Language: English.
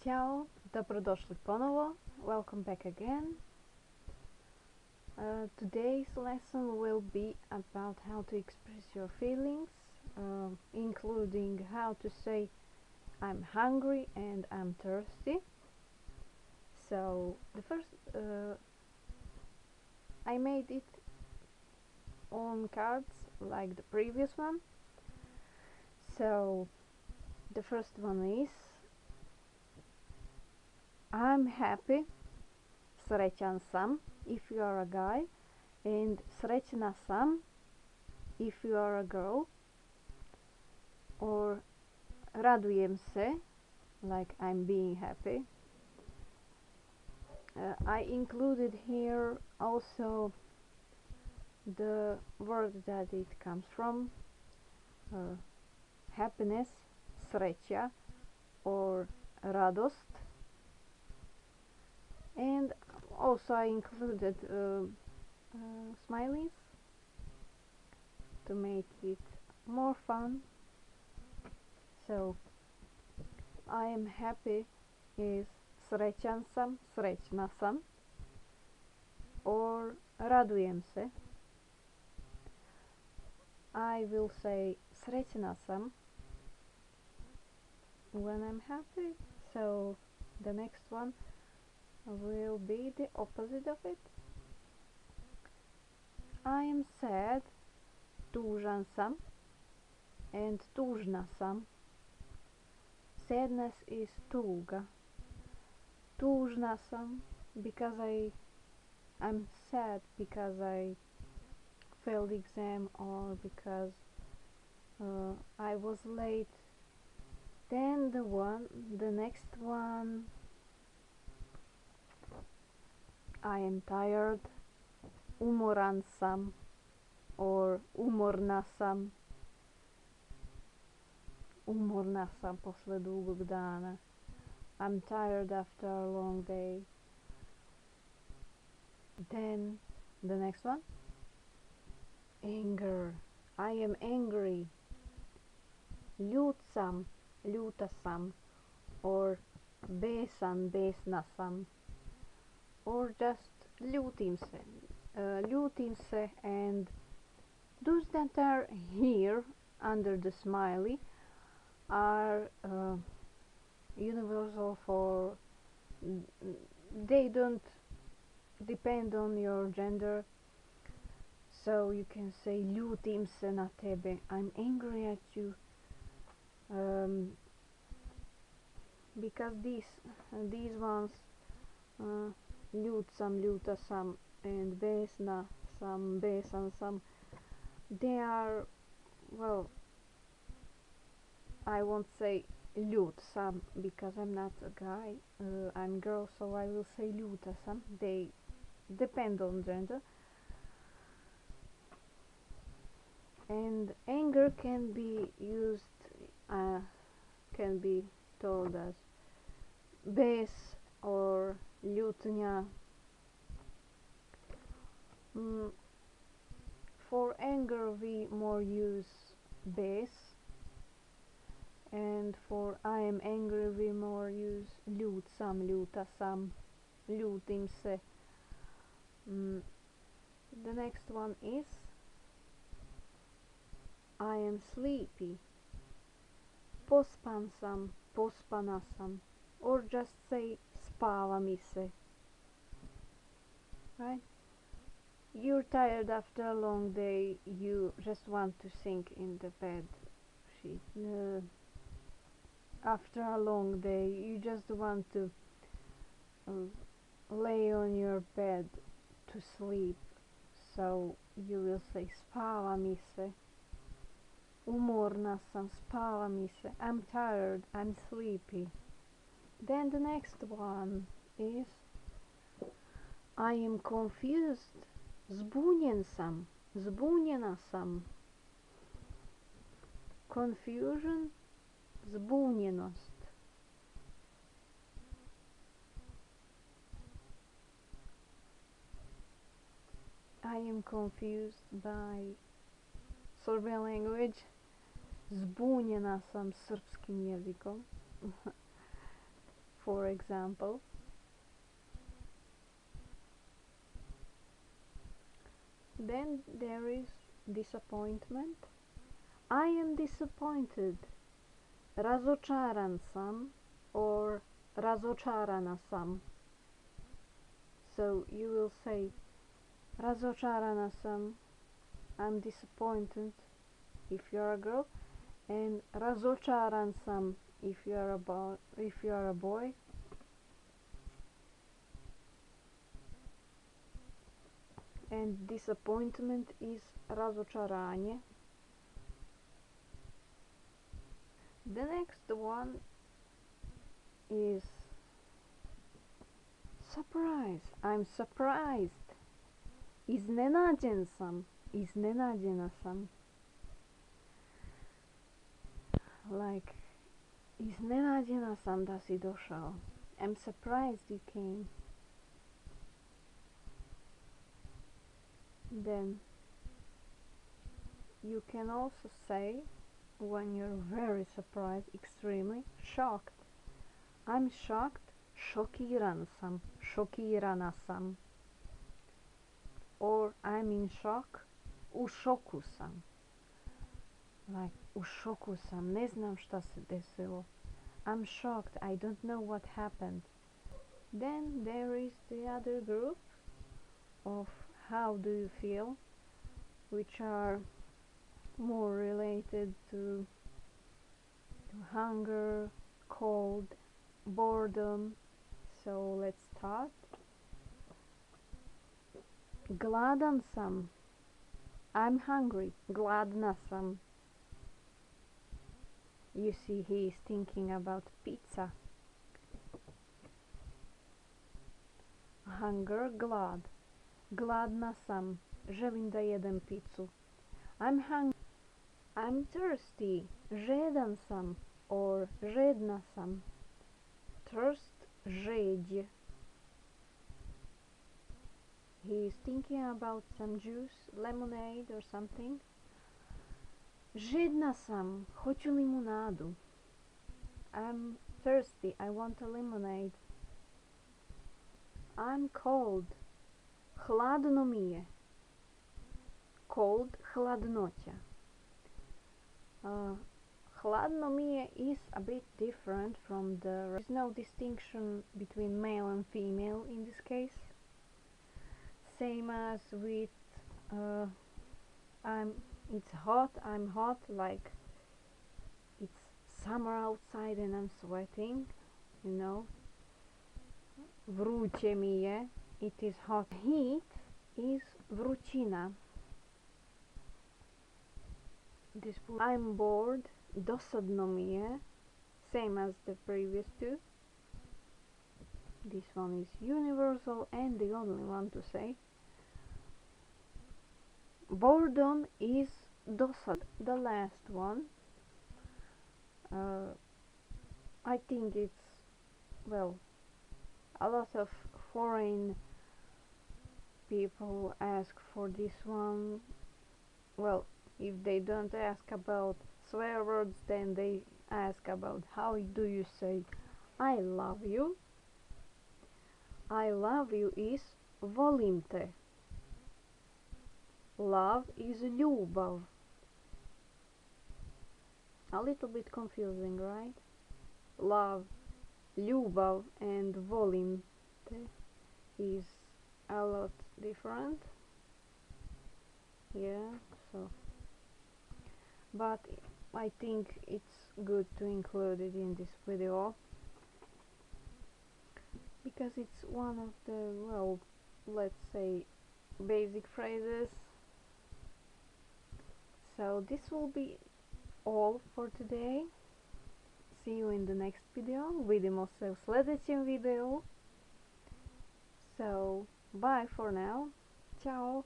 Ćao, dobrodošli ponovo. Welcome back again. Today's lesson will be about how to express your feelings, including how to say I'm hungry and I'm thirsty. So the first, I made it on cards like the previous one. So the first one is I'm happy, srećan sam if you are a guy, and srećna sam if you are a girl, or radujem se, like I'm being happy. I included here also the word that it comes from, happiness, sreća, or radost. And also I included smileys to make it more fun. So I am happy is srećan sam, srećna sam, or radujem se. I will say srećna sam when I'm happy, so the next one will be the opposite of it. I am sad, tužan sam, and tužna sam. Sadness is tuga. Tužna sam because I'm sad because I failed the exam or because I was late. Then the next one, I am tired, umoran sam, or umorna sam. Umorna sam posle dugog dana. I'm tired after a long day. Then the next one, anger. I am angry. Ljut sam, ljuta sam, or besan, besna sam, or just ljutim se. Ljutim se, and those that are here under the smiley are universal for they don't depend on your gender, so you can say ljutim se na tebe, I'm angry at you, because these ones, ljut sam, ljuta sam, and besna sam, besan sam, they are, well, I won't say ljut sam because I'm not a guy, I'm girl, so I will say ljuta sam. They depend on gender. And anger can be used, can be told as bes or ljutnja. For anger we more use bes, and for I am angry we more use ljut sam, ljuta sam, ljutim se. The next one is I am sleepy, pospan sam, pospana sam, or just say spava mi se. Right? You're tired after a long day, you just want to sink in the bed sheet. After a long day, you just want to lay on your bed to sleep, so you will say spava mi se. Umorna sam, spava mi se. I'm tired, I'm sleepy. Then the next one is I am confused, zbunjen sam, zbunjena sam. Confusion, zbunjenost. I am confused by Serbian language. Zbunjena sam srpskim jezikom. for example. Then there is disappointment. I am disappointed. Razočaran sam or razočarana sam. So you will say razočarana sam, I'm disappointed if you're a girl, and razočaran sam if you are a boy. And disappointment is razočaranje. The next one is surprise. I'm surprised. Iznenađen sam. Iznenađena sam. Like, iznenađena sam da si došao. I'm surprised you came. Then you can also say, when you're very surprised, extremely shocked. I'm shocked. Šokiran sam. Šokirana sam. Or I'm in shock. U šoku sam. Like, u šoku sam. Ne znam šta se desilo. I'm shocked. I don't know what happened. Then there is the other group of how do you feel, which are more related to hunger, cold, boredom. So let's start. Gladan sam. I'm hungry. Gladna sam. You see, he is thinking about pizza. Hunger, glad. Gladna sam. Želim da jedem pizzu. I'm hungry. I'm thirsty. Žedan sam or žedna sam. Thirst, žeđ. He is thinking about some juice, lemonade or something. Žedna sam. Hoću limunadu. I'm thirsty. I want a lemonade. I'm cold. Hladno mi je. Cold, hladnoća. Hladno mi je is a bit different from the... There is no distinction between male and female in this case. Same as with it's hot, I'm hot, like it's summer outside and I'm sweating, you know. Vruće mi je, it is hot. Heat is vrućina. I'm bored, dosadno mi je, same as the previous two. This one is universal and the only one to say. Boredom is dosad, the last one. I think it's, well, a lot of foreign people ask for this one. Well, if they don't ask about swear words, then they ask about how do you say I love you. I love you is volim te. Love is ljubav. A little bit confusing, right? Love, ljubav, and volim te is a lot different. Yeah, so. But I think it's good to include it in this video because it's one of the, well, let's say, basic phrases. So this will be all for today. See you in the next video. Vidimo se u sljedećem videu. So bye for now. Ciao.